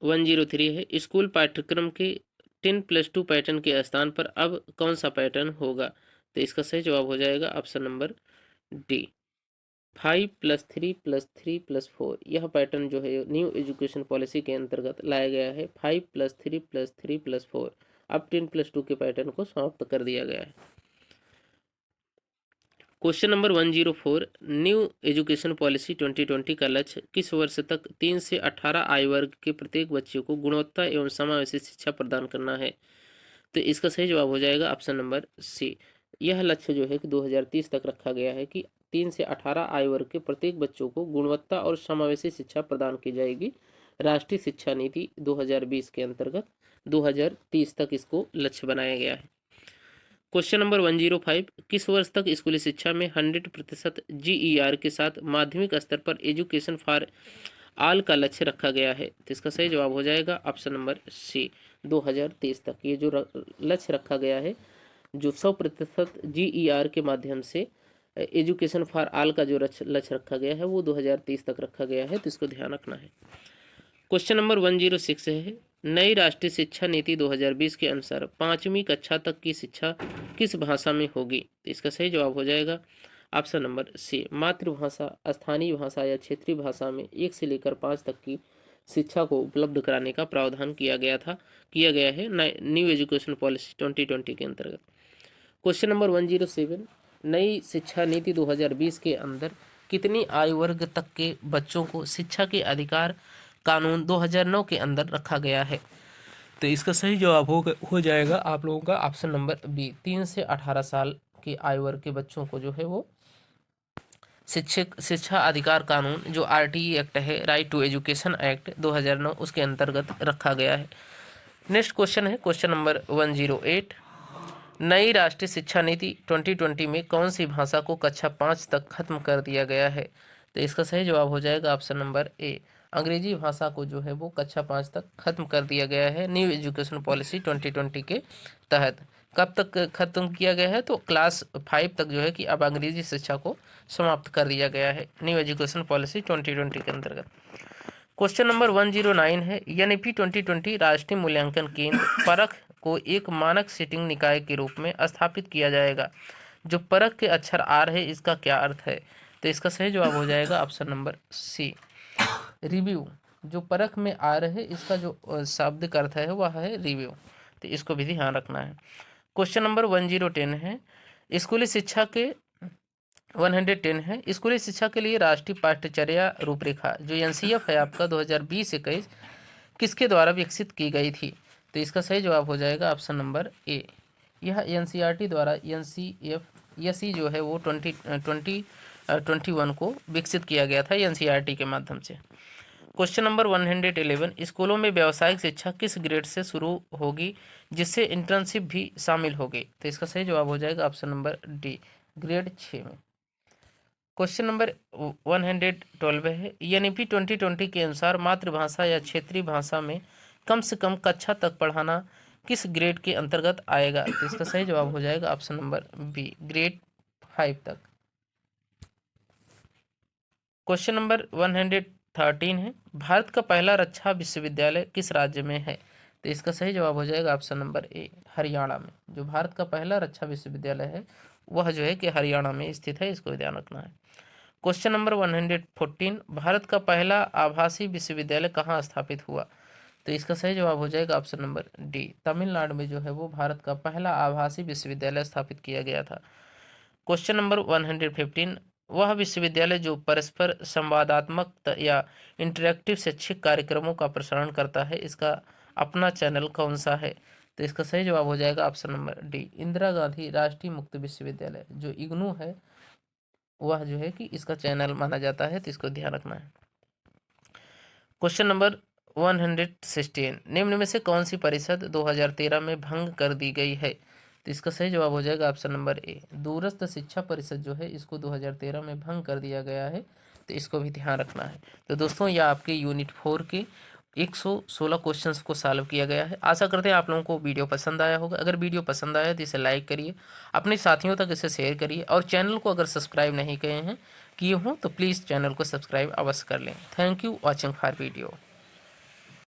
103 है, स्कूल पाठ्यक्रम के 10+2 पैटर्न के स्थान पर अब कौन सा पैटर्न होगा? तो इसका सही जवाब हो जाएगा ऑप्शन नंबर डी, 5+3+3+4। यह पैटर्न जो है न्यू एजुकेशन पॉलिसी के अंतर्गत लाया गया है। 5+3+3+4, अब 10+2 के पैटर्न को समाप्त कर दिया गया है। Question number 104, new education policy 2020 का लक्ष्य किस वर्ष तक 3 से 18 आयु वर्ग के प्रत्येक बच्चे को गुणवत्ता एवं समावेशी शिक्षा प्रदान करना है? तो इसका सही जवाब हो जाएगा ऑप्शन नंबर सी, यह लक्ष्य जो है कि 2030 तक रखा गया है कि 3 से 18 आयु वर्ग के प्रत्येक बच्चों को गुणवत्ता और समावेशी शिक्षा प्रदान की जाएगी। राष्ट्रीय शिक्षा नीति 2020 के अंतर्गत 2030 तक इसको लक्ष्य बनाया गया है। क्वेश्चन नंबर 105, किस वर्ष तक स्कूली शिक्षा में 100% GER के साथ माध्यमिक स्तर पर एजुकेशन फॉर आल का लक्ष्य रखा गया है? तो इसका सही जवाब हो जाएगा ऑप्शन नंबर सी, 2030 तक। ये जो लक्ष्य रखा गया है, जो 100% GER के माध्यम से एजुकेशन फॉर आल का जो लक्ष्य रखा गया है वो 2030 तक रखा गया है, तो इसको ध्यान रखना है। क्वेश्चन नंबर 106 है, नई राष्ट्रीय शिक्षा नीति 2020 के अनुसार 5वीं कक्षा तक की शिक्षा किस भाषा में होगी? तो इसका सही जवाब हो जाएगा ऑप्शन नंबर सी, मातृभाषा, स्थानीय भाषा या क्षेत्रीय भाषा में 1 से लेकर 5 तक की शिक्षा को उपलब्ध कराने का प्रावधान किया गया है न्यू एजुकेशन पॉलिसी 2020 के अंतर्गत। क्वेश्चन नंबर 107, नई शिक्षा नीति 2020 के अंदर कितनी आयु वर्ग तक के बच्चों को शिक्षा के अधिकार कानून 2009 के अंदर रखा गया है? तो इसका सही जवाब हो जाएगा आप लोगों का ऑप्शन नंबर बी, 3 से 18 साल की आयु वर्ग के बच्चों को जो है वो शिक्षा अधिकार कानून जो RTE एक्ट है, राइट टू एजुकेशन एक्ट 2009, उसके अंतर्गत रखा गया है। नेक्स्ट क्वेश्चन है क्वेश्चन नंबर 108, नई राष्ट्रीय शिक्षा नीति 2020 में कौन सी भाषा को कक्षा 5 तक खत्म कर दिया गया है? तो इसका सही जवाब हो जाएगा ऑप्शन नंबर ए, अंग्रेजी भाषा को जो है वो कक्षा 5 तक खत्म कर दिया गया है न्यू एजुकेशन पॉलिसी 2020 के तहत। कब तक खत्म किया गया है? तो क्लास 5 तक जो है कि अब अंग्रेजी शिक्षा को समाप्त कर दिया गया है न्यू एजुकेशन पॉलिसी 2020 के अंतर्गत। क्वेश्चन नंबर 109 है, NEP 2020 राष्ट्रीय मूल्यांकन केंद्र परख को एक मानक सीटिंग निकाय के रूप में स्थापित किया जाएगा। जो परख के अक्षर आर है इसका क्या अर्थ है? तो इसका सही जवाब हो जाएगा ऑप्शन नंबर सी, रिव्यू। जो परख में आर है इसका जो शाब्दिक अर्थ है वह है रिव्यू, तो इसको भी ध्यान रखना है। क्वेश्चन नंबर 1010 है, स्कूली शिक्षा के 110 है, स्कूली शिक्षा के लिए राष्ट्रीय पाठ्यचर्या रूपरेखा जो NCF है आपका 2020-21 किसके द्वारा विकसित की गई थी? तो इसका सही जवाब हो जाएगा ऑप्शन नंबर ए, यह NCERT द्वारा NCF जो है वो 2021 को विकसित किया गया था NCERT के माध्यम से। क्वेश्चन नंबर 111, स्कूलों में व्यावसायिक शिक्षा किस ग्रेड से शुरू होगी जिससे इंटर्नशिप भी शामिल होगी? तो इसका सही जवाब हो जाएगा ऑप्शन नंबर डी, ग्रेड 6 में। क्वेश्चन नंबर 112 है, NEP 2020 के अनुसार मातृभाषा या क्षेत्रीय भाषा में कम से कम कक्षा तक पढ़ाना किस ग्रेड के अंतर्गत आएगा? तो इसका सही जवाब हो जाएगा ऑप्शन नंबर बी, ग्रेड 5 तक। क्वेश्चन नंबर 113 है, भारत का पहला रक्षा विश्वविद्यालय किस राज्य में है? तो इसका सही जवाब हो जाएगा ऑप्शन नंबर ए, हरियाणा में। जो भारत का पहला रक्षा विश्वविद्यालय है वह जो है कि हरियाणा में स्थित है, इसको ध्यान रखना है। क्वेश्चन नंबर 114, भारत का पहला आभासी विश्वविद्यालय कहाँ स्थापित हुआ? तो इसका सही जवाब हो जाएगा ऑप्शन नंबर डी। तमिलनाडु में जो है वो भारत का पहला आभासी विश्वविद्यालय स्थापित किया गया था। क्वेश्चन नंबर 115, वह विश्वविद्यालय जो परस्पर संवादात्मक या इंटरेक्टिव शैक्षिक कार्यक्रमों का प्रसारण करता है, इसका अपना चैनल कौन सा है? तो इसका सही जवाब हो जाएगा option number D, Indira Gandhi राष्ट्रीय मुक्त विश्वविद्यालय जो इग्नू है, वह जो है कि इसका चैनल माना जाता है, तो इसको ध्यान रखना है। क्वेश्चन नंबर 116, निम्न में से कौन सी परिषद 2013 में भंग कर दी गई है? तो इसका सही जवाब हो जाएगा ऑप्शन नंबर ए, दूरस्थ शिक्षा परिषद जो है इसको 2013 में भंग कर दिया गया है, तो इसको भी ध्यान रखना है। तो दोस्तों यह आपके यूनिट 4 के 116 क्वेश्चंस को सॉल्व किया गया है। आशा करते हैं आप लोगों को वीडियो पसंद आया होगा। अगर वीडियो पसंद आया तो इसे लाइक करिए, अपने साथियों तक इसे शेयर करिए, और चैनल को अगर सब्सक्राइब नहीं किए हों तो प्लीज़ चैनल को सब्सक्राइब अवश्य कर लें। Thank you watching for video.